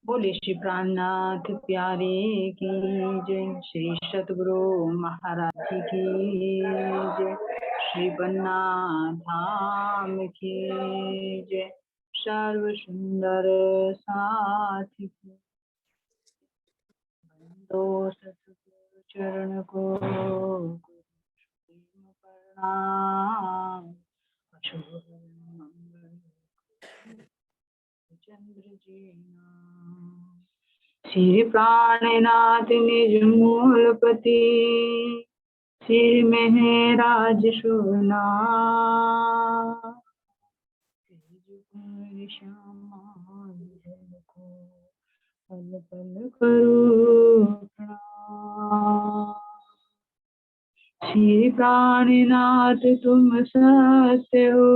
बोले श्री प्राणनाथ प्यारे की जय। श्री सतगुरु महाराज की जय। श्री बन्ना धाम की जय। सर्व सुंदर साथी की बंदो सतगुरु चरण को प्रणाम। चंद्र जी श्री प्राणनाथ निज मूलपति श्री महराज सुना पल पल करो प्रणाम। श्री प्राणनाथ तुम सत्य हो,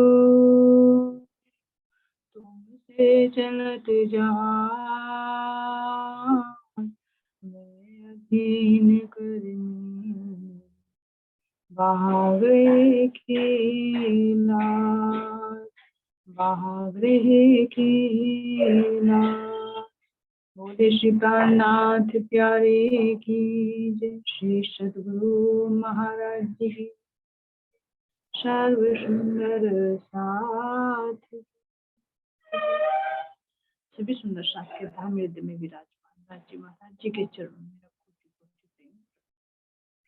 तुमसे चलत जान मैं अधीन करनी बाहरे खेला बाहरे खेला। बोले श्री प्राणनाथ प्यारे की जय। श्री सतगुरु महाराज जी की सर्व सुंदर साथ सभी सुंदर साथ के धाम मेरे दिल में विराजमान राज्य महाराज जी के चरणों में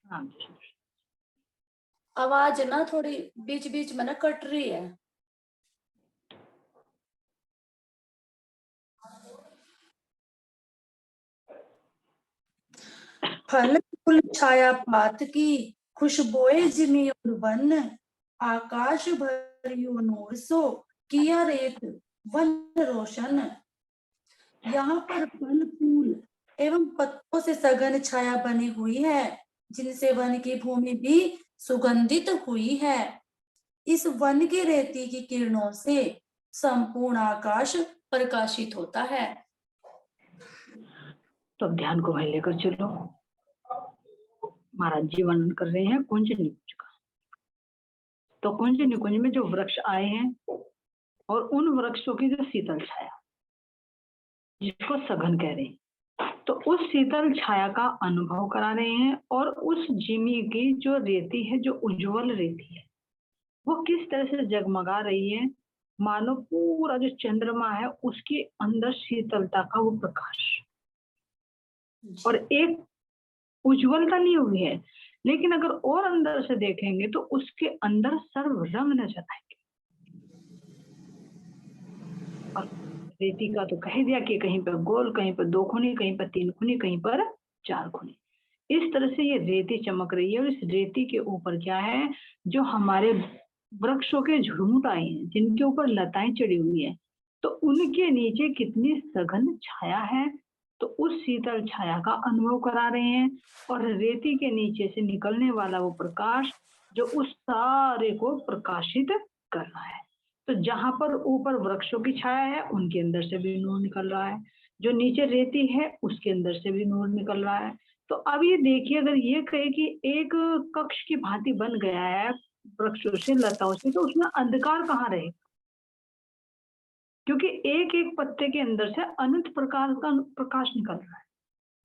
प्रणाम। आवाज ना थोड़ी बीच बीच में ना कट रही है। फल फूल छाया पात की खुशबोए जिमी और वन आकाश भरियो नूर सो किया रेत वन रोशन। यहाँ पर फल फूल एवं पत्तों से सघन छाया बनी हुई है, जिनसे वन की भूमि भी सुगंधित हुई है। इस वन की रेती की किरणों से संपूर्ण आकाश प्रकाशित होता है। तो अब ध्यान को वहीं लेकर चलो। महाराज जी वर्णन कर रहे हैं कुंज निकुंज का। तो कुंज निकुंज में जो वृक्ष आए हैं और उन वृक्षों की जो शीतल छाया जिसको सघन कह रहे हैं, तो उस शीतल छाया का अनुभव करा रहे हैं। और उस जिमी की जो रेती है, जो उज्जवल रेती है, वो किस तरह से जगमगा रही है, मानो पूरा जो चंद्रमा है उसके अंदर शीतलता का वो प्रकाश। और एक उज्जवलता नहीं हुई है, लेकिन अगर और अंदर से देखेंगे तो उसके अंदर सर्व रंग नजर आएंगे। और रेती का तो कह दिया कि कहीं पर गोल, कहीं पर 2 खूनी, कहीं पर 3 खूनी, कहीं पर 4 खूनी। इस तरह से ये रेती चमक रही है। और इस रेती के ऊपर क्या है, जो हमारे वृक्षों के झुरमुट आए हैं, जिनके ऊपर लताएं चढ़ी हुई है, तो उनके नीचे कितनी सघन छाया है। तो उस शीतल छाया का अनुभव करा रहे हैं। और रेती के नीचे से निकलने वाला वो प्रकाश जो उस सारे को प्रकाशित कर रहा है। तो जहां पर ऊपर वृक्षों की छाया है उनके अंदर से भी नूर निकल रहा है, जो नीचे रेती है उसके अंदर से भी नूर निकल रहा है। तो अब ये देखिए, अगर ये कहे कि एक कक्ष की भांति बन गया है वृक्षों से, लताओं से, तो उसमें अंधकार कहाँ रहे, क्योंकि एक एक पत्ते के अंदर से अनंत प्रकार का प्रकाश निकल रहा है।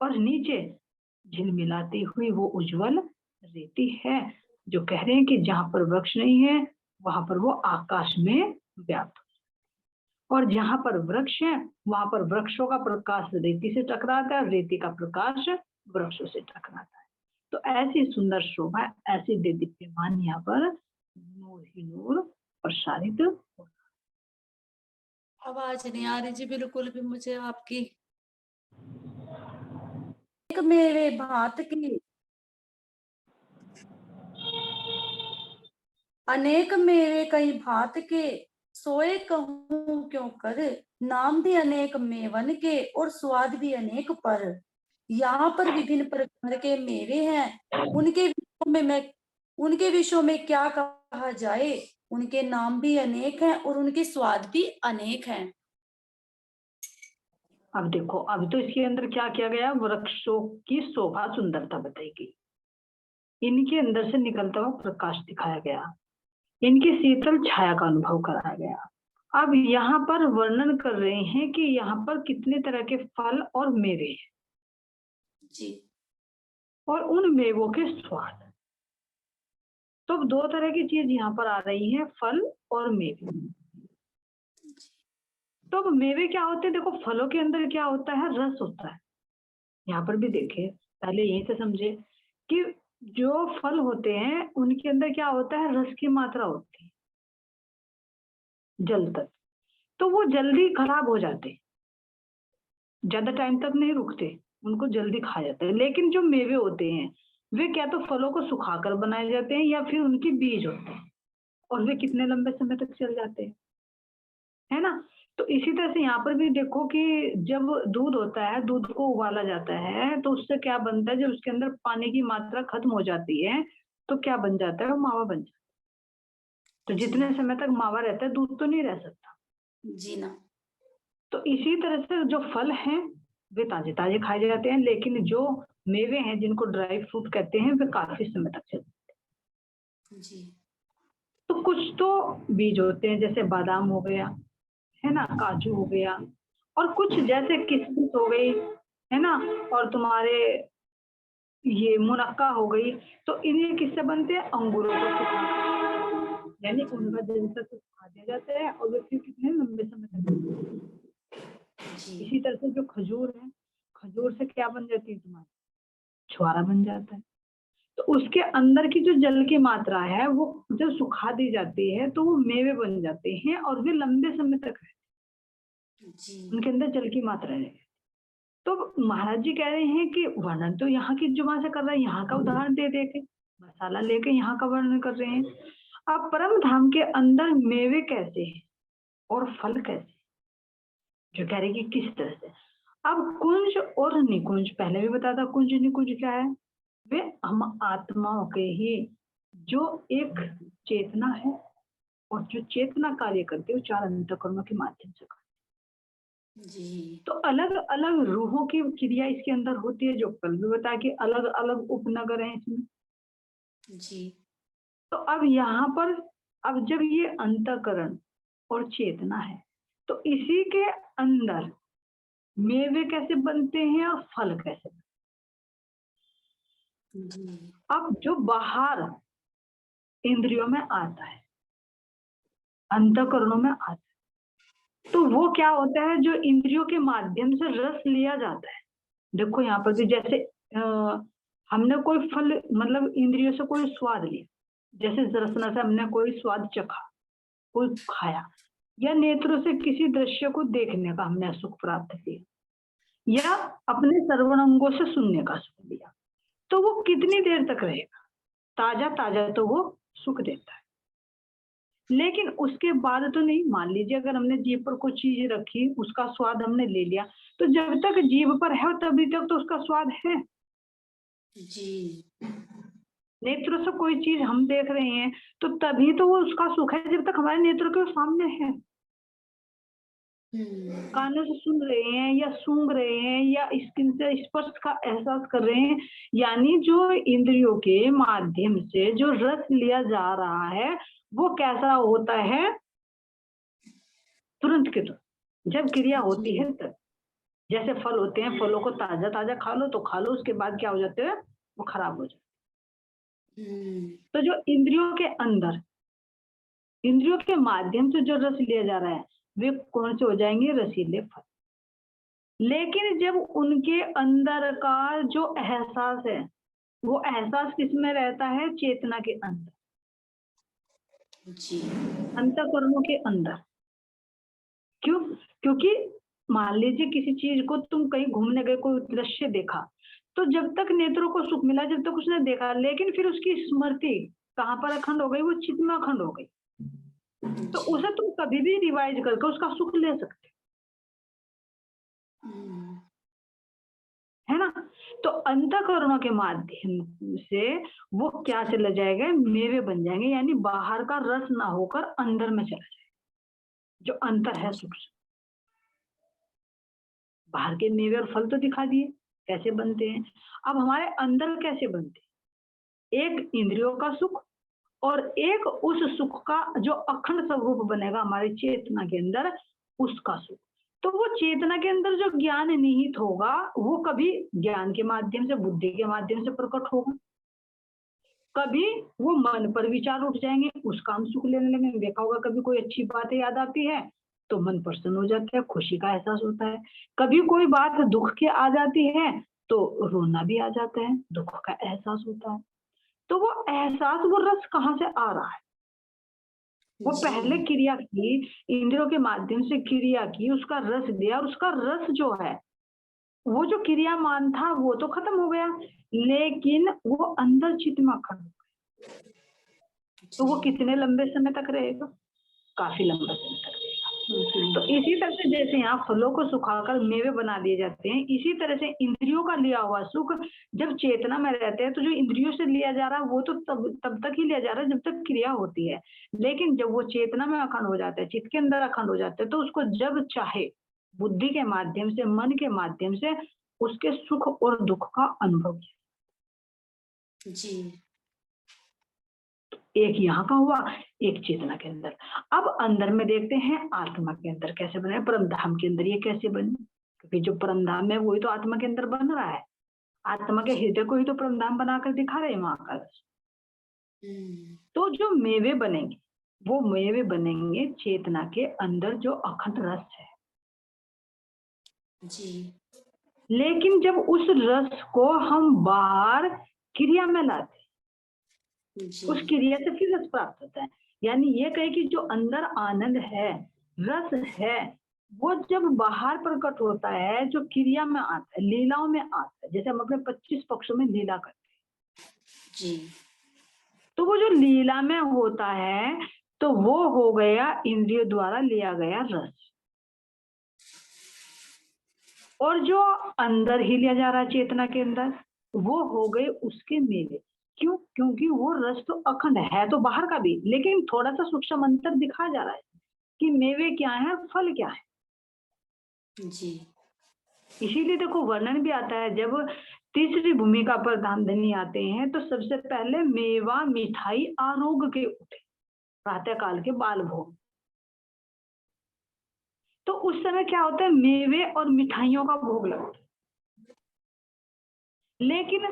और नीचे झिलमिलाती हुई वो उज्जवल रेती है, जो कह रहे हैं कि जहां पर वृक्ष नहीं है वहां पर वो आकाश में व्याप्त। और जहां पर वृक्ष है वहां पर वृक्षों का प्रकाश रेती से टकराता है, रेती का प्रकाश वृक्षों से टकराता है। तो ऐसी सुंदर शोभा, ऐसी दीप्यमान यहाँ पर नूर ही नूर प्रसारित हो। आवाज नहीं आ रही जी बिल्कुल भी मुझे आपकी। एक मेरे भात की अनेक मेरे कई भात के सोए कहूं क्यों कर, नाम भी अनेक मेवन के और स्वाद भी अनेक पर। यहाँ पर विभिन्न प्रकार के मेवे हैं, उनके विषयों में क्या कहा जाए। उनके नाम भी अनेक हैं और उनके स्वाद भी अनेक हैं। अब देखो, अब तो इसके अंदर क्या किया गया, वृक्षों की शोभा सुंदरता बताई गई, इनके अंदर से निकलता हुआ प्रकाश दिखाया गया, इनकी शीतल छाया का अनुभव कराया गया। अब यहाँ पर वर्णन कर रहे हैं कि यहाँ पर कितने तरह के फल और मेवे हैं जी और उन मेवों के स्वाद। तो 2 तरह की चीज यहाँ पर आ रही है, फल और मेवे। तो अब मेवे क्या होते हैं? देखो फलों के अंदर क्या होता है? रस होता है। यहाँ पर भी देखिए, पहले यहीं से समझे कि जो फल होते हैं उनके अंदर क्या होता है? रस की मात्रा होती है, जल तक। तो वो जल्दी खराब हो जाते हैं, ज्यादा टाइम तक नहीं रुकते, उनको जल्दी खा जाते हैं। लेकिन जो मेवे होते हैं वे क्या तो फलों को सुखाकर बनाए जाते हैं या फिर उनके बीज होते हैं और वे कितने लंबे समय तक चल जाते हैं, है ना? तो इसी तरह से यहाँ पर भी देखो कि जब दूध होता है, दूध को उबाला जाता है तो उससे क्या बनता है? जब उसके अंदर पानी की मात्रा खत्म हो जाती है तो क्या बन जाता है? वो मावा बन जाता है। तो जी जितने समय तक मावा रहता है दूध तो नहीं रह सकता। जी ना। तो इसी तरह से जो फल हैं वे ताजे ताजे खाए जाते हैं, लेकिन जो मेवे हैं जिनको ड्राई फ्रूट कहते हैं वे काफी समय तक चलते जी हैं। तो कुछ तो बीज होते हैं, जैसे बादाम हो गया, है ना, काजू हो गया, और कुछ जैसे किशमिश हो गई, है ना, और तुम्हारे ये मुनक्का हो गई। तो इन्हें किससे बनते हैं? अंगूरों को सुखा, यानी उनका जल तक सुखा दिया जाता है और वे फिर कितने लंबे समय तक चलते हैं। जी इसी तरह से जो खजूर है, खजूर से क्या बन जाती है? तुम्हारी छुआरा बन जाता है। तो उसके अंदर की जो जल की मात्रा है वो जब सुखा दी जाती है तो वो मेवे बन जाते हैं और वे लंबे समय तक रहते जी हैं, उनके अंदर जल की मात्रा है। तो महाराज जी कह रहे हैं कि वर्णन तो यहाँ की जुबान से कर रहे हैं, यहाँ का उदाहरण दे दे के मसाला लेके यहाँ का वर्णन कर रहे हैं। अब परम धाम के अंदर मेवे कैसे हैं और फल कैसे, जो कह रहे हैं कि किस तरह से। अब कुंज और निकुंज, पहले भी बताया था कुंज निकुंज क्या है। वे हम आत्माओं के ही जो एक चेतना है और जो चेतना कार्य करती है वो 4 अंतःकरणों के माध्यम से करती जी है। तो अलग अलग रूहों की क्रिया इसके अंदर होती है, जो कल भी बताया कि अलग अलग उपनगर हैं इसमें। जी तो अब यहाँ पर, अब जब ये अंतःकरण और चेतना है तो इसी के अंदर मेवे कैसे बनते हैं और फल कैसे बनते जी हैं। अब जो बाहर इंद्रियों में आता है, अंतःकरणों में आता है, तो वो क्या होता है? जो इंद्रियों के माध्यम से रस लिया जाता है। देखो यहाँ पर भी जैसे हमने कोई फल मतलब इंद्रियों से कोई स्वाद लिया, जैसे रसना से हमने कोई स्वाद चखा, कोई खाया, या नेत्रों से किसी दृश्य को देखने का हमने सुख प्राप्त किया, या अपने श्रवण अंगों से सुनने का सुख लिया। तो वो कितनी देर तक रहेगा? ताजा ताजा तो वो सुख देता है, लेकिन उसके बाद तो नहीं। मान लीजिए अगर हमने जीभ पर कोई चीज रखी, उसका स्वाद हमने ले लिया, तो जब तक जीभ पर है तभी तक तो उसका स्वाद है। जी नेत्रों से कोई चीज हम देख रहे हैं तो तभी तो वो उसका सुख है जब तक हमारे नेत्रों के सामने है। कानों से सुन रहे हैं या सूंघ रहे हैं या स्किन से स्पर्श का एहसास कर रहे हैं, यानी जो इंद्रियों के माध्यम से जो रस लिया जा रहा है वो कैसा होता है? तुरंत के तुरंत जब क्रिया होती है तब। जैसे फल होते हैं, फलों को ताजा ताजा खा लो तो खा लो, उसके बाद क्या हो जाते हैं? वो खराब हो जाते हैं। तो जो इंद्रियों के अंदर, इंद्रियों के माध्यम से जो रस लिया जा रहा है वे कौन से हो जाएंगे? रसीले फल। लेकिन जब उनके अंदर का जो एहसास है वो एहसास किसमें रहता है? चेतना के अंदर, जी अंतःकरणों के अंदर। क्यों? क्योंकि मान लीजिए किसी चीज को तुम कहीं घूमने गए, कोई दृश्य देखा, तो जब तक नेत्रों को सुख मिला, जब तक उसने देखा, लेकिन फिर उसकी स्मृति कहाँ पर अखंड हो गई? वो चित्त में अखंड हो गई। तो जी उसे तुम कभी भी रिवाइज करके उसका सुख ले सकते है ना। तो अंतःकरणों के माध्यम से वो क्या चला जाएगा? मेवे बन जाएंगे, यानी बाहर का रस ना होकर अंदर में चला जाएगा, जो अंतर है सुख से। बाहर के मेवे और फल तो दिखा दिए कैसे बनते हैं। अब हमारे अंदर कैसे बनते हैं? एक इंद्रियों का सुख और एक उस सुख का जो अखंड स्वरूप बनेगा हमारी चेतना के अंदर, उसका सुख। तो वो चेतना के अंदर जो ज्ञान निहित होगा वो कभी ज्ञान के माध्यम से, बुद्धि के माध्यम से प्रकट होगा, कभी वो मन पर विचार उठ जाएंगे, उसका हम सुख लेने लगेंगे। देखा होगा कभी कोई अच्छी बात याद आती है तो मन प्रसन्न हो जाता है, खुशी का एहसास होता है। कभी कोई बात दुख की आ जाती है तो रोना भी आ जाता है, दुख का एहसास होता है। तो वो एहसास, वो रस कहाँ से आ रहा है? वो पहले जी क्रिया की, इंद्रियों के माध्यम से क्रिया की, उसका रस दिया, और उसका रस जो है, वो जो क्रियामान था वो तो खत्म हो गया, लेकिन वो अंदर चित्त में अखंड हो गया। तो वो जी कितने लंबे समय तक रहेगा? काफी लंबा समय तक रहेगा। तो इसी तरह से जैसे यहाँ फलों को सुखाकर मेवे बना दिए जाते हैं, इसी तरह से इंद्रियों का लिया हुआ सुख जब चेतना में रहते हैं, तो जो इंद्रियों से लिया जा रहा है वो तो तब तब तक ही लिया जा रहा है जब तक क्रिया होती है। लेकिन जब वो चेतना में अखंड हो जाता है, चित्त के अंदर अखंड हो जाता है, तो उसको जब चाहे बुद्धि के माध्यम से, मन के माध्यम से उसके सुख और दुख का अनुभव किया। जी एक यहाँ का हुआ, एक चेतना के अंदर। अब अंदर में देखते हैं आत्मा के अंदर कैसे बने, परम धाम के अंदर ये कैसे बने, क्योंकि जो परम धाम है वही तो आत्मा के अंदर बन रहा है। आत्मा के हृदय को ही तो परम धाम बनाकर दिखा रहे हैं महाकाल। तो जो मेवे बनेंगे वो मेवे बनेंगे चेतना के अंदर जो अखंड रस है। जी लेकिन जब उस रस को हम बाहर क्रिया में लाते, उस जी क्रिया से फिर रस प्राप्त होता है। यानी ये कहे कि जो अंदर आनंद है, रस है, वो जब बाहर प्रकट होता है, जो क्रिया में आता है, लीलाओं में आता है, जैसे हम अपने 25 पक्षों में लीला करते हैं, जी तो वो जो लीला में होता है तो वो हो गया इंद्रियों द्वारा लिया गया रस। और जो अंदर ही लिया जा रहा है चेतना के अंदर, वो हो गए उसके मेवे। क्यों? क्योंकि वो रस तो अखंड है, तो बाहर का भी, लेकिन थोड़ा सा सूक्ष्म अंतर दिखा जा रहा है कि मेवे क्या है, फल क्या है। जी इसीलिए देखो वर्णन भी आता है, जब तीसरी भूमिका पर धामधनी आते हैं तो सबसे पहले मेवा मिठाई आरोग के उठे, प्रातः काल के बाल भोग। तो उस समय क्या होता है, मेवे और मिठाइयों का भोग लगता है। लेकिन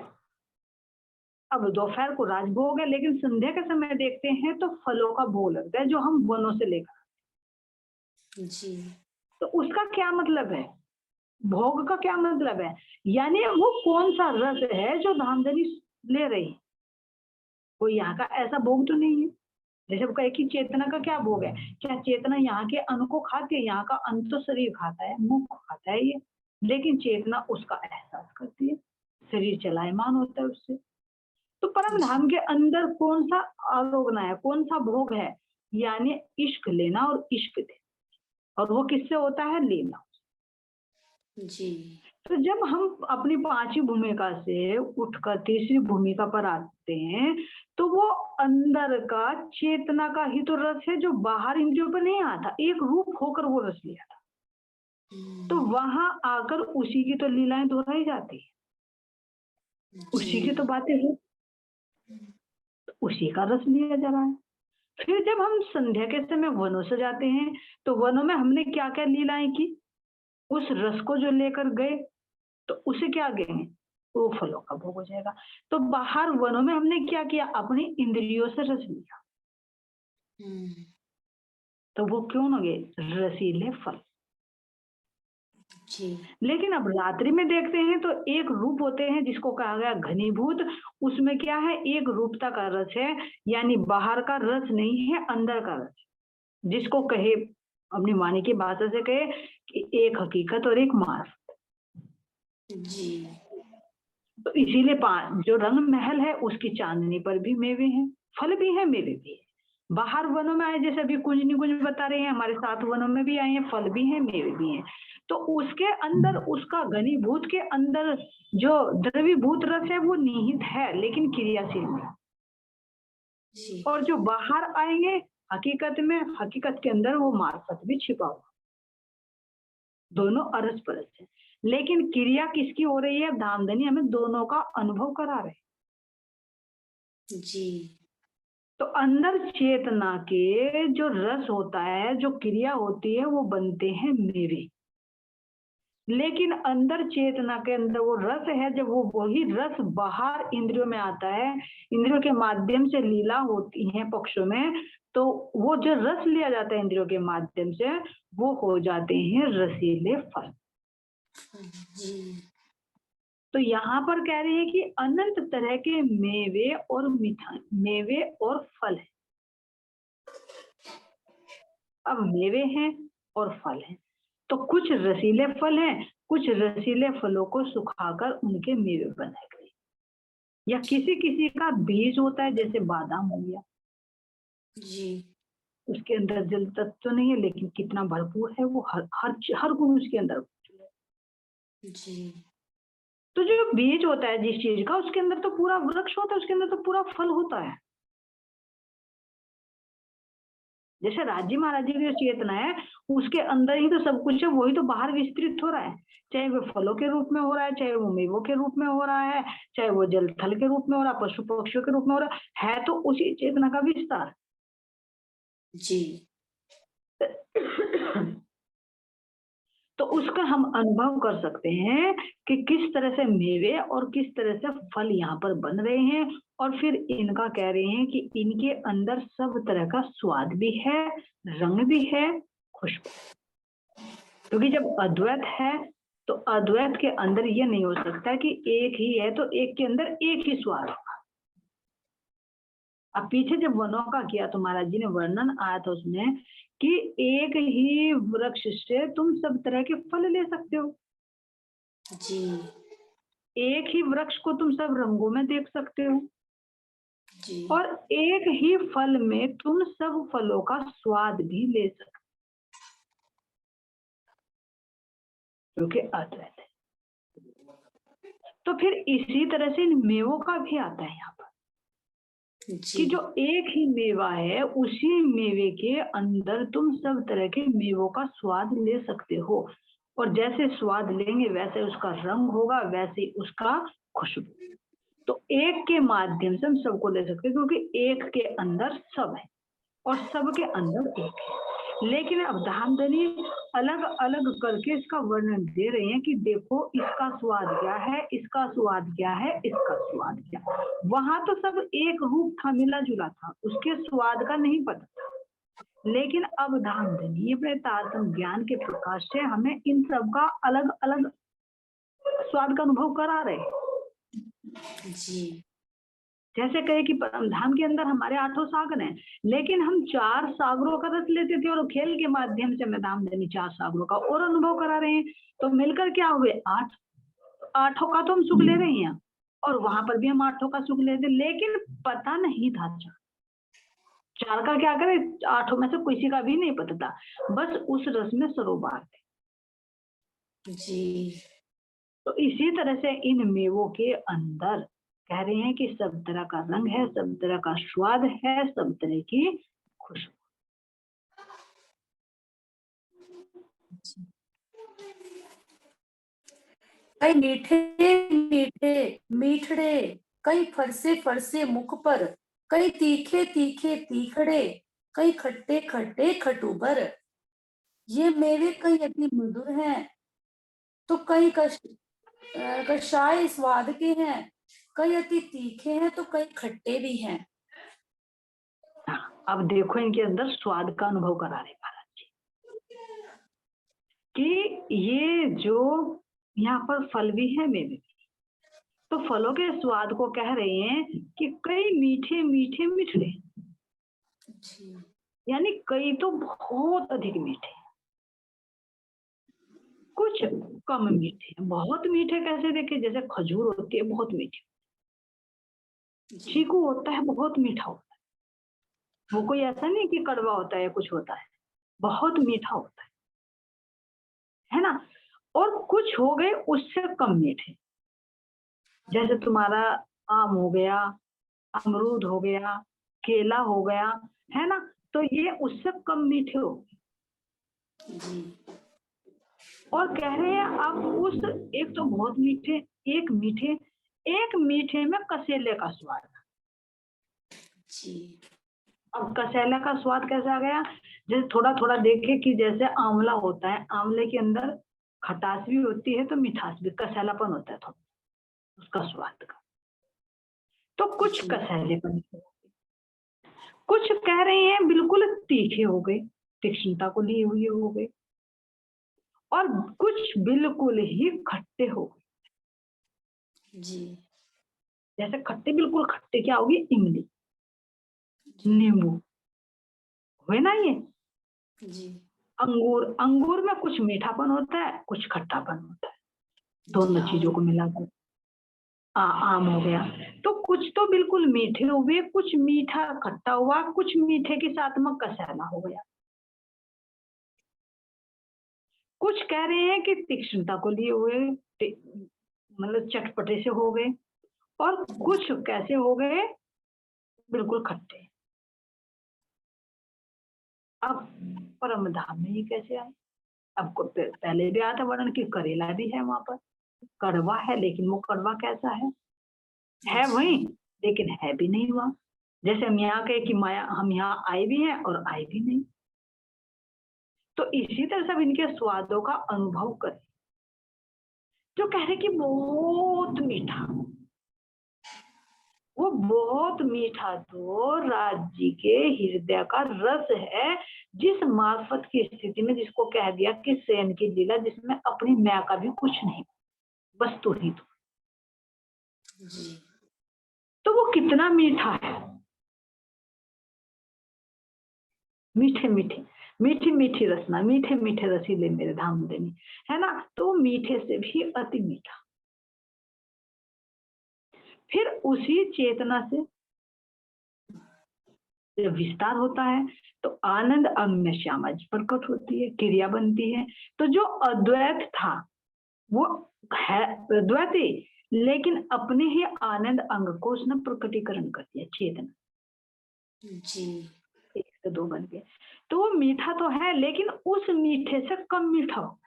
अब दोपहर को राजभोग है, लेकिन संध्या के समय देखते हैं तो फलों का भोग लगता है जो हम वनों से लेकर। जी तो उसका क्या मतलब है, भोग का क्या मतलब है? यानी वो कौन सा रस है जो धामधनी ले रही है? कोई यहाँ का ऐसा भोग तो नहीं है। जैसे वो कहे कि चेतना का क्या भोग है, क्या चेतना यहाँ के अन्न को खाती है? यहाँ का अन्न तो शरीर खाता है, मुंह खाता है ये, लेकिन चेतना उसका एहसास करती है, शरीर चलायमान होता है उससे। तो परम जी धाम के अंदर कौन सा आरोगना है, कौन सा भोग है? यानी इश्क लेना और इश्क देना। और वो किससे होता है? लीला। जी तो जब हम अपनी पांचवी भूमिका से उठकर तीसरी भूमिका पर आते हैं, तो वो अंदर का चेतना का ही तो रस है जो बाहर इंद्रियों पर नहीं आता, एक रूप होकर वो रस लिया था। तो वहां आकर उसी की तो लीलाएं दोहराई जाती है, उसी की तो जी बातें हो, तो उसी का रस लिया जा रहा है। फिर जब हम संध्या के समय वनों से जाते हैं तो वनों में हमने क्या क्या लीलाएं की, उस रस को जो लेकर गए तो उसे क्या गए, वो फलों का भोग हो जाएगा। तो बाहर वनों में हमने क्या किया, अपनी इंद्रियों से रस लिया, तो वो क्यों न गए, रसीले फल। जी लेकिन अब रात्रि में देखते हैं तो एक रूप होते हैं जिसको कहा गया घनीभूत। उसमें क्या है, एक रूपता का रस है, यानी बाहर का रस नहीं है, अंदर का रस। जिसको कहे, अपनी वाणी की भाषा से कहे कि एक हकीकत और एक मार्ग। जी तो इसीलिए जो रंग महल है उसकी चांदनी पर भी मेवे हैं, फल भी है, मेवे भी है। बाहर वनों में आए, जैसे अभी कुंज निकुंज बता रहे हैं, हमारे 7 वनों में भी आए हैं, फल भी हैं, मेवे भी हैं। तो उसके अंदर, उसका घनीभूत के अंदर जो द्रवीभूत रस है वो निहित है, लेकिन क्रियाशील नहीं। जी और जो बाहर आएंगे हकीकत में, हकीकत के अंदर वो मार्फत भी छिपा हुआ, दोनों अरस परस है। लेकिन क्रिया किसकी हो रही है? धामधनी हमें दोनों का अनुभव करा रहे। जी तो अंदर चेतना के जो रस होता है, जो क्रिया होती है, वो बनते हैं मेवे। लेकिन अंदर चेतना के अंदर वो रस है, जब वो वही रस बाहर इंद्रियों में आता है, इंद्रियों के माध्यम से लीला होती है पक्षों में, तो वो जो रस लिया जाता है इंद्रियों के माध्यम से, वो हो जाते हैं रसीले फल। जी तो यहाँ पर कह रहे हैं कि अनंत तरह के मेवे और मेवे और फल है। अब मेवे हैं और फल हैं, तो कुछ रसीले फल हैं, कुछ रसीले फलों को सुखाकर उनके मेवे बनाए गए, या किसी किसी का बीज होता है, जैसे बादाम हो गया, जी उसके अंदर जल तत्व तो नहीं है, लेकिन कितना भरपूर है वो, हर गुण उसके अंदर। जी तो जो बीज होता है जिस चीज का, उसके अंदर तो पूरा वृक्ष होता है, उसके अंदर तो पूरा फल होता है। जैसे राजी महाराज जी की जो चेतना है, उसके अंदर ही तो सब कुछ है, वही तो बाहर विस्तृत हो रहा है, चाहे वो फलों के रूप में हो रहा है, चाहे वो मेवों के रूप में हो रहा है, चाहे वो जल थल के रूप में हो रहा है, पशु पक्षियों के रूप में हो रहा है तो उसी चेतना का विस्तार। जी तो उसका हम अनुभव कर सकते हैं कि किस तरह से मेवे और किस तरह से फल यहाँ पर बन रहे हैं, और फिर इनका कह रहे हैं कि इनके अंदर सब तरह का स्वाद भी है, रंग भी है, खुशबू। क्योंकि जब अद्वैत है, तो अद्वैत के अंदर ये नहीं हो सकता कि एक ही है तो एक के अंदर एक ही स्वाद होगा। अब पीछे जब वनों का किया तो महाराज जी ने वर्णन आया था उसमें कि एक ही वृक्ष से तुम सब तरह के फल ले सकते हो, जी एक ही वृक्ष को तुम सब रंगों में देख सकते हो, जी और एक ही फल में तुम सब फलों का स्वाद भी ले सकते हो, क्योंकि अद्वैत है। तो फिर इसी तरह से इन मेवों का भी आता है यहाँ पर कि जी जो एक ही मेवा है, उसी मेवे के अंदर तुम सब तरह के मेवों का स्वाद ले सकते हो, और जैसे स्वाद लेंगे वैसे उसका रंग होगा, वैसे उसका खुशबू। तो एक के माध्यम से हम सबको ले सकते हैं, क्योंकि एक के अंदर सब है और सबके अंदर एक है। लेकिन अब धामधनी अलग अलग करके इसका वर्णन दे रहे हैं कि देखो इसका स्वाद क्या है, इसका स्वाद क्या है, इसका स्वाद क्या। वहां तो सब एक रूप था, मिला जुला था, उसके स्वाद का नहीं पता था। लेकिन अब धामधनी अपने तारतम्य ज्ञान के प्रकाश से हमें इन सब का अलग अलग स्वाद का अनुभव करा रहे हैं। जी जैसे कहे कि परम धाम के अंदर हमारे 8 सागर हैं, लेकिन हम 4 सागरों का रस लेते थे, और खेल के माध्यम से हमें धामधनी 4 सागरों का और अनुभव करा रहे हैं। तो मिलकर क्या हुए 8, 8 का तो हम सुख ले रहे हैं, और वहां पर भी हम 8 का सुख लेते, लेकिन पता नहीं था 4 का क्या करे, 8 में से किसी का भी नहीं पता था, बस उस रस में सरोबार थे। जी तो इसी तरह से इन मेवों के अंदर कह रहे हैं कि सब तरह का रंग है, सब तरह का स्वाद है, सब तरह की खुशबू। कई मीठे मीठे मीठड़े, कई फरसे फरसे मुख पर, कई तीखे तीखे तीखड़े, कई खट्टे खट्टे खटूबर। ये मेवे कई अति मधुर हैं, तो कई कषाय स्वाद के हैं, कई अति तीखे हैं, तो कई खट्टे भी हैं। अब देखो इनके अंदर स्वाद का अनुभव करा रहे महाराज जी कि ये जो यहाँ पर फल भी है, मेवे भी, तो फलों के स्वाद को कह रहे हैं कि कई मीठे मीठे मिठड़े, यानी कई तो बहुत अधिक मीठे, कुछ कम मीठे। बहुत मीठे कैसे देखे, जैसे खजूर होती है बहुत मीठी, चीकू होता है बहुत मीठा होता है, वो कोई ऐसा नहीं कि कड़वा होता है, कुछ होता है, बहुत मीठा होता है ना। और कुछ हो गए उससे कम मीठे, जैसे तुम्हारा आम हो गया, अमरूद हो गया, केला हो गया, है ना, तो ये उससे कम मीठे हो गए। और कह रहे हैं अब उस एक तो बहुत मीठे, एक मीठे में कसेले का स्वाद। अब कसैला का स्वाद कैसा आ गया? जैसे थोड़ा थोड़ा देखे कि जैसे आंवला होता है, आंवले के अंदर खटास भी होती है तो मिठास भी, कसैलापन होता है थोड़ा उसका स्वाद का। तो कुछ जी कसैलेपन के, कुछ कह रहे हैं बिल्कुल तीखे हो गए, तीक्ष्णता को लिए हुए हो गए, और कुछ बिल्कुल ही खट्टे हो गए। जी जैसे खट्टे, बिल्कुल खट्टे क्या होगी? इमली, जी नींबू, हुए ना ये। जी अंगूर, अंगूर में कुछ मीठापन होता है, कुछ खट्टापन होता है, जी दोनों आम चीजों को मिलाकर आम हो गया। तो कुछ तो बिल्कुल मीठे हुए, कुछ मीठा खट्टा हुआ, कुछ मीठे के साथ में कसैला हो गया। कुछ कह रहे हैं कि तीक्ष्णता को लिए हुए, मतलब चटपटे से हो गए, और कुछ कैसे हो गए? बिल्कुल खट्टे। अब परम धाम में ये कैसे आए? अब पहले भी आया था वर्णन कि करेला भी है वहां पर, कड़वा है, लेकिन वो कड़वा कैसा है वही, जी लेकिन है भी नहीं वहां। जैसे हम यहाँ कहे कि माया, हम यहाँ आए भी हैं और आए भी नहीं। तो इसी तरह सब इनके स्वादों का अनुभव करें। जो कह रहे कि बहुत मीठा, वो बहुत मीठा तो राज्य के हृदय का रस है, जिस मार्फत की स्थिति में जिसको कह दिया कि सेन की लीला, जिसमें अपनी मैं का भी कुछ नहीं, वस्तु ही जी तो वो कितना मीठा है। मीठे मीठे, मीठी मीठी रसना, मीठे मीठे रसीले मेरे धाम देनी, है ना। तो मीठे से भी अति मीठा। फिर उसी चेतना से जब विस्तार होता है तो आनंद अंग में श्यामा जी प्रकट होती है, क्रिया बनती है। तो जो अद्वैत था वो है द्वैती, लेकिन अपने ही आनंद अंग को उसने प्रकटीकरण कर दिया, चेतना जी एक से दो बन के। तो वो मीठा तो है, लेकिन उस मीठे से कम मीठा हो।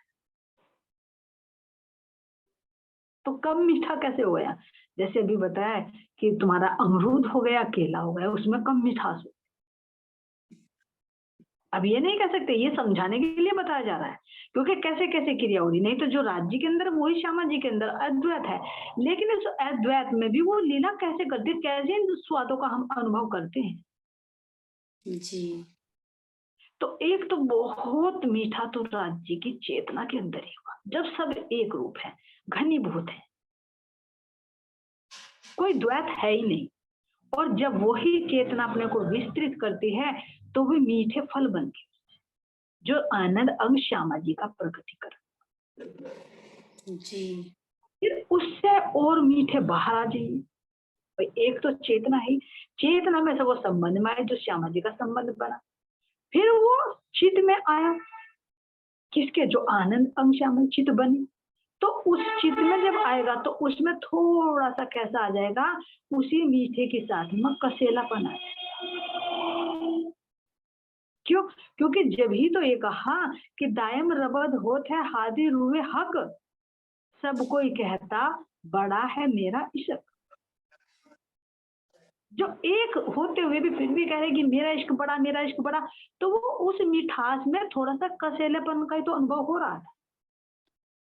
तो कम मीठा कैसे हो गया? जैसे अभी बताया कि तुम्हारा अमरूद हो गया, केला हो गया, उसमें कम मिठास हो। अब ये नहीं कह सकते, ये समझाने के लिए बताया जा रहा है, क्योंकि कैसे कैसे क्रिया हो रही। नहीं तो जो राज्य के अंदर वही श्यामा जी के अंदर अद्वैत है, लेकिन इस अद्वैत में भी वो लीला कैसे करते, कैसे इन स्वादों का हम अनुभव करते हैं। जी तो एक तो बहुत मीठा तो राज्य की चेतना के अंदर ही हुआ, जब सब एक रूप है, घनीभूत है, कोई द्वैत है ही नहीं। और जब वही चेतना अपने को विस्तृत करती है तो वे मीठे फल बनते, जो आनंद अंग श्यामा जी का प्रकटीकरण। जी फिर उससे और मीठे बाहर आ जाइए। भाई एक तो चेतना ही, चेतना में से वो संबंध में आए जो श्यामा जी का संबंध बना। फिर वो चित्त में आया, किसके? जो आनंद अंग श्यामा चित्त बनी। तो उस चित्त में जब आएगा तो उसमें थोड़ा सा कैसा आ जाएगा? उसी मीठे के साथ में कसेलापन आ जाएगा। क्यों? क्योंकि जब ही तो ये कहा कि दायम रबद होत है हादी रूहे हक, सब कोई कहता बड़ा है मेरा इश्क। जो एक होते हुए भी फिर भी कह रहे कि मेरा इश्क बड़ा, मेरा इश्क बड़ा, तो वो उस मिठास में थोड़ा सा कसेलेपन का ही तो अनुभव हो रहा था,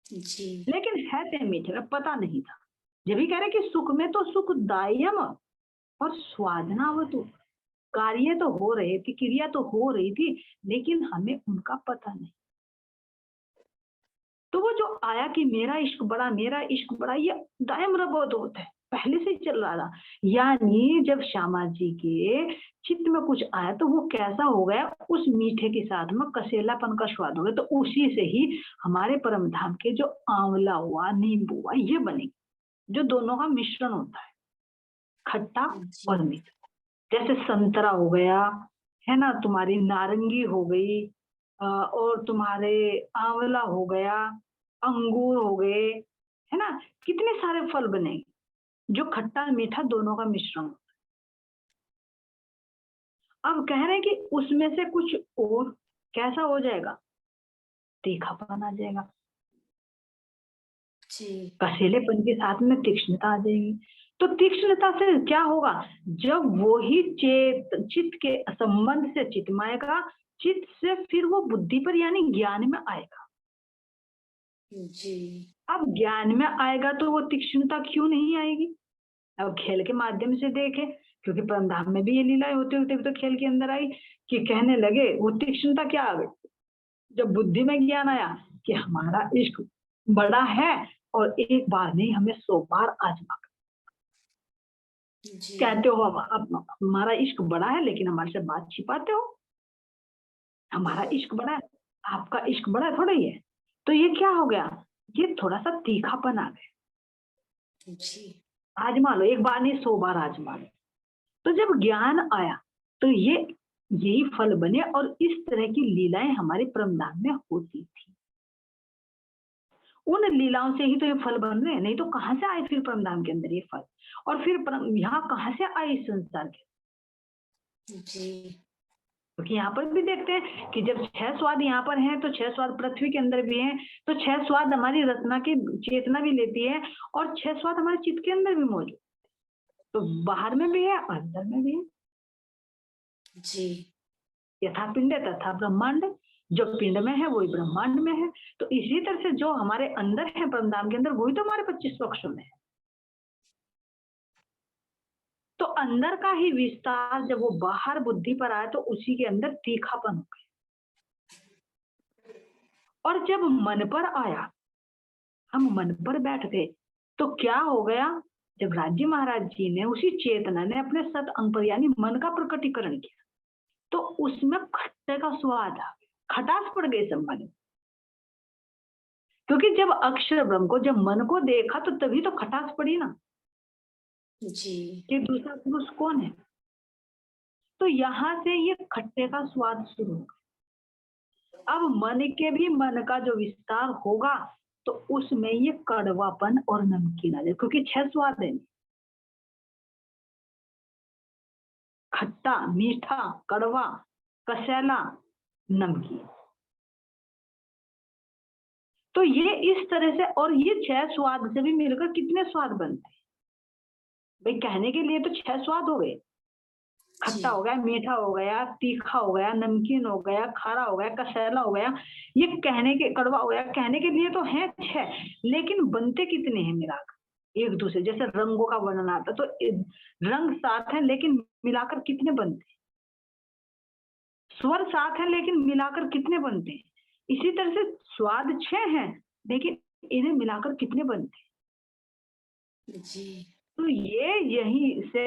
जी लेकिन है ते मीठे में पता नहीं था। जब भी कह रहे कि सुख में तो सुख दायम और स्वादना वो तो कार्य तो हो रहे थे, क्रिया तो हो रही थी, लेकिन हमें उनका पता नहीं। तो वो जो आया कि मेरा इश्क बड़ा, मेरा इश्क बड़ा, ये दायम रबोत होता है, पहले से ही चल रहा था। यानी जब श्यामा जी के चित्त में कुछ आया तो वो कैसा हो गया? उस मीठे के साथ में कसेलापन का स्वाद हो गया। तो उसी से ही हमारे परम धाम के जो आंवला हुआ, नींबू हुआ, ये बनेगी, जो दोनों का मिश्रण होता है, खट्टा जी और मीठा। जैसे संतरा हो गया, है ना, तुम्हारी नारंगी हो गई, और तुम्हारे आंवला हो गया, अंगूर हो गए, है ना, कितने सारे फल बने जो खट्टा मीठा दोनों का मिश्रण। अब कह रहे हैं कि उसमें से कुछ और कैसा हो जाएगा? तीखापन आ जाएगा, जी कसेलेपन के साथ में तीक्ष्णता आ जाएगी। तो तीक्ष्णता से क्या होगा, जब वो ही चित्त के संबंध से चित्त में आएगा, चित्त से फिर वो बुद्धि पर यानी ज्ञान में आएगा। जी। अब ज्ञान में आएगा तो वो तीक्ष्णता क्यों नहीं आएगी? अब खेल के माध्यम से देखे, क्योंकि परमधाम में भी ये लीलाएं होते होते तो खेल के अंदर आई कि कहने लगे वो तीक्ष्णता क्या आ गई, जब बुद्धि में ज्ञान आया कि हमारा इश्क बड़ा है और एक बार नहीं हमें 100 बार आजमा। जी। कहते हो अब हमारा इश्क बड़ा है लेकिन हमारे से बात छिपाते हो, हमारा इश्क बड़ा है, आपका इश्क बड़ा थोड़ा ही है। तो ये क्या हो गया, ये थोड़ा सा तीखापन आ गया। जी। आजमा लो, एक बार नहीं 100 बार आजमा लो। तो जब ज्ञान आया तो ये यही फल बने और इस तरह की लीलाएं हमारे परमधाम में होती थी। उन लीलाओं से ही तो ये फल बन रहे हैं, नहीं तो कहां से आए फिर परमधाम के अंदर ये फल, और फिर यहाँ कहां से आए इस संसार के। जी। क्योंकि यहाँ पर भी देखते हैं कि जब 6 स्वाद यहाँ पर हैं तो 6 स्वाद पृथ्वी के अंदर भी हैं, तो 6 स्वाद हमारी रचना की चेतना भी लेती है और 6 स्वाद हमारे चित्त के अंदर भी मौजूद, तो बाहर में भी है और अंदर में भी है। जी। यथा पिंड तथा ब्रह्मांड, जो पिंड में है वही ब्रह्मांड में है। तो इसी तरह से जो हमारे अंदर है परमधाम के अंदर वही तो हमारे 25 पक्षों में है। तो अंदर का ही विस्तार जब वो बाहर बुद्धि पर आए तो उसी के अंदर तीखापन हो गया, और जब मन पर आया, हम मन पर बैठ गए, तो क्या हो गया, जब राज्य महाराज जी ने उसी चेतना ने अपने सत अंग पर यानी मन का प्रकटीकरण किया, तो उसमें खट्टे का स्वाद आ गया, खटास पड़ गई संबंध में। क्योंकि जब अक्षर ब्रह्म को, जब मन को देखा तो तभी तो खटास पड़ी ना जी। कि दूसरा पुरुष कौन है। तो यहां से ये खट्टे का स्वाद शुरू होगा। अब मन के भी मन का जो विस्तार होगा तो उसमें ये कड़वापन और नमकीन आ जाए, क्योंकि 6 स्वाद है, खट्टा, मीठा, कड़वा, कसैला, नमकीन। तो ये इस तरह से, और ये 6 स्वाद से भी मिलकर कितने स्वाद बनते हैं भाई, कहने के लिए तो 6 स्वाद हो गए, खट्टा हो गया, मीठा हो गया, तीखा हो गया, नमकीन हो गया, खारा हो गया, कसैला हो गया, ये कहने के, कड़वा हो गया, कहने के लिए तो है 6, लेकिन बनते कितने हैं मिलाकर एक दूसरे। जैसे रंगों का वर्णन आता तो रंग 7 है लेकिन मिलाकर कितने बनते हैं, स्वर 7 है लेकिन मिलाकर कितने बनते हैं। इसी तरह से स्वाद 6 हैं लेकिन इन्हें मिलाकर कितने बनते हैं। जी। तो ये यही से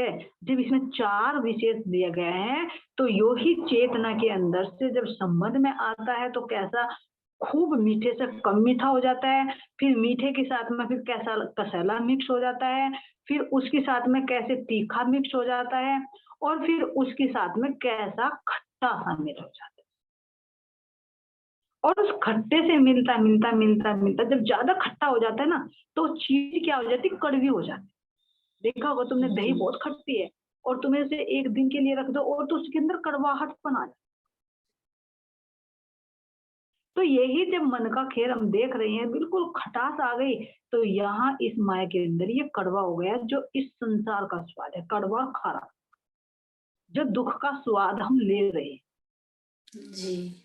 जब इसमें 4 विशेष दिए गए हैं तो यो ही चेतना के अंदर से जब संबंध में आता है तो कैसा खूब मीठे से कम मीठा हो जाता है, फिर मीठे के साथ में फिर कैसा कसैला मिक्स हो जाता है, फिर उसके साथ में कैसे तीखा मिक्स हो जाता है, और फिर उसके साथ में कैसा खट्टा शामिल हो जाता है। और उस खट्टे से मिलता मिलता मिलता मिलता जब ज्यादा खट्टा हो जाता है ना तो चीज क्या हो जाती है, कड़वी हो जाती है। देखा होगा तुमने, दही बहुत खट्टी है और तुम्हें उसे एक दिन के लिए रख दो और तो उसके अंदर कड़वाहटपन आ जाए। तो यही जब मन का खेल हम देख रहे हैं, बिल्कुल खटास आ गई, तो यहाँ इस माया के अंदर ये कड़वा हो गया, जो इस संसार का स्वाद है, कड़वा खारा, जो दुख का स्वाद हम ले रहे हैं। जी।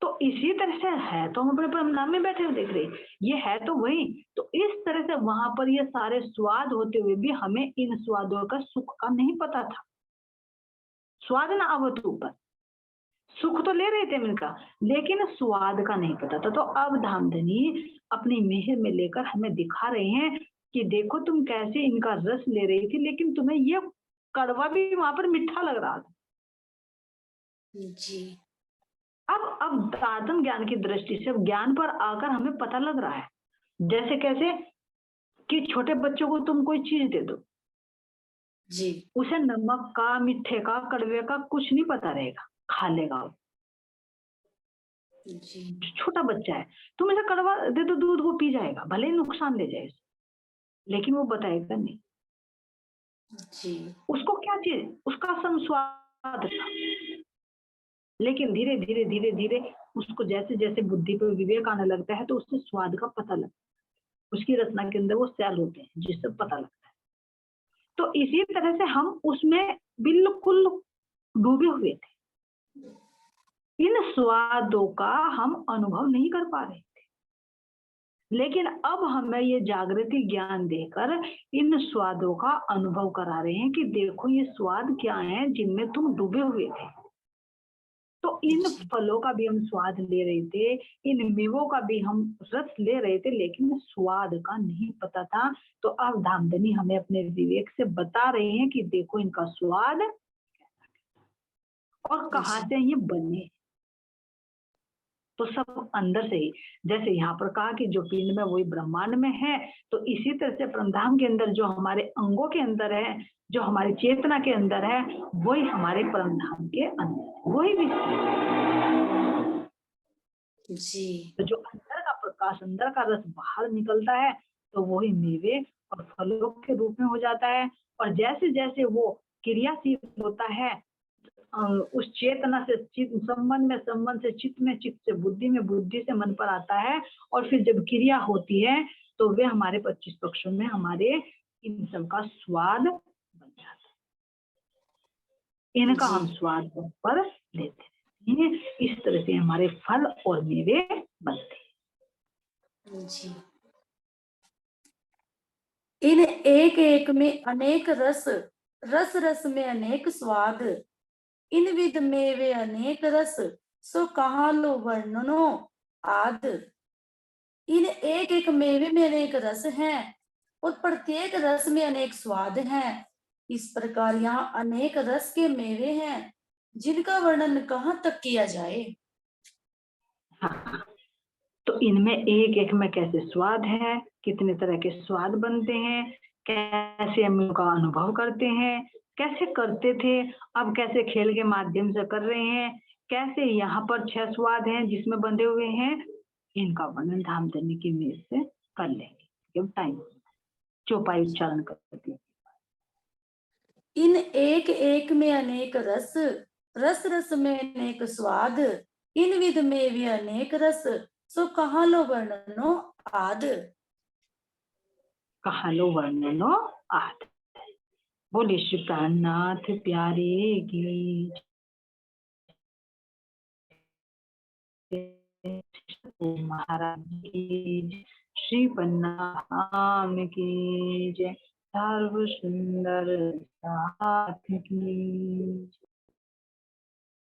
तो इसी तरह से है तो हम अपने परमधाम में बैठे हुए देख रहे हैं, ये है तो वही। तो इस तरह से वहां पर ये सारे स्वाद होते हुए भी हमें इन स्वादों का सुख का नहीं पता था। स्वाद ना आवत ऊपर, सुख तो ले रहे थे इनका, लेकिन स्वाद का नहीं पता था। तो अब धामधनी अपनी मेहर में लेकर हमें दिखा रहे हैं कि देखो तुम कैसे इनका रस ले रही थी, लेकिन तुम्हें ये कड़वा भी वहां पर मीठा लग रहा था। जी। अब आत्म ज्ञान की दृष्टि से ज्ञान पर आकर हमें पता लग रहा है, जैसे कैसे कि छोटे बच्चों को तुम कोई चीज दे दो, जी। उसे नमक का, मीठे का, कड़वे का कुछ नहीं पता रहेगा, खा लेगा वो। जी। छोटा बच्चा है, तुम इसे कड़वा दे दो दूध, वो पी जाएगा, भले ही नुकसान ले जाए, लेकिन वो बताएगा नहीं। जी। उसको क्या चीज, उसका सम स्वाद था, लेकिन धीरे धीरे धीरे धीरे उसको जैसे जैसे बुद्धि पर विवेक आने लगता है तो उससे स्वाद का पता लगता है। उसकी रचना के अंदर वो सेल होते हैं जिससे पता लगता है। तो इसी तरह से हम उसमें बिल्कुल डूबे हुए थे, इन स्वादों का हम अनुभव नहीं कर पा रहे थे। लेकिन अब हमें ये जागृति ज्ञान देकर इन स्वादों का अनुभव करा रहे हैं कि देखो ये स्वाद क्या है जिनमें तुम डूबे हुए थे। तो इन फलों का भी हम स्वाद ले रहे थे, इन मेवों का भी हम रस ले रहे थे, लेकिन स्वाद का नहीं पता था। तो अब धामधनी हमें अपने विवेक से बता रहे हैं कि देखो इनका स्वाद और कहाँ से ये बने। तो सब अंदर से ही, जैसे यहाँ पर कहा कि जो पिंड में वही ब्रह्मांड में है, तो इसी तरह से परमधाम के अंदर जो हमारे अंगों के अंदर है, जो हमारी चेतना के अंदर है, वही हमारे परमधाम के अंदर, वही जी तो जो अंदर का प्रकाश, अंदर का रस बाहर निकलता है, तो वही मेवे और फलों के रूप में हो जाता है। और जैसे जैसे वो क्रियाशील होता है, उस चेतना से संबंध से चित्त में, चित्त से बुद्धि में, बुद्धि से मन पर आता है, और फिर जब क्रिया होती है तो वे हमारे 25 पक्षों में हमारे इन सब का स्वाद बन जाता है। इनका हम स्वाद पर लेते हैं। इस तरह से हमारे फल और मेवे बनते हैं। जी। इन एक एक में अनेक रस, रस रस में अनेक स्वाद, इन विध में वे अनेक रस, सो कहाँ लो वर्णनो आद। इन एक एक मेवे में अनेक रस हैं और प्रत्येक रस में अनेक स्वाद हैं। इस प्रकार यहाँ अनेक रस के मेवे हैं जिनका वर्णन कहाँ तक किया जाए। हाँ, तो इनमें एक एक में कैसे स्वाद है, कितने तरह के स्वाद बनते हैं, कैसे हम उनका अनुभव करते हैं, कैसे करते थे, अब कैसे खेल के माध्यम से कर रहे हैं, कैसे यहाँ पर 6 स्वाद हैं जिसमें बंधे हुए हैं, इनका वर्णन धामधनी की मेज से कर लेंगे जब टाइम चौपाई उच्चारण करती है। इन एक एक में अनेक रस, रस रस में अनेक स्वाद, इन विध में भी अनेक रस, सो कहाँ लो वर्णनो आद। कहाँ लो वर्णनो आद। बोले श्री प्राणनाथ प्यारे की महाराज की, श्री पन्नाम की जय, सर्व सुंदर साथ की।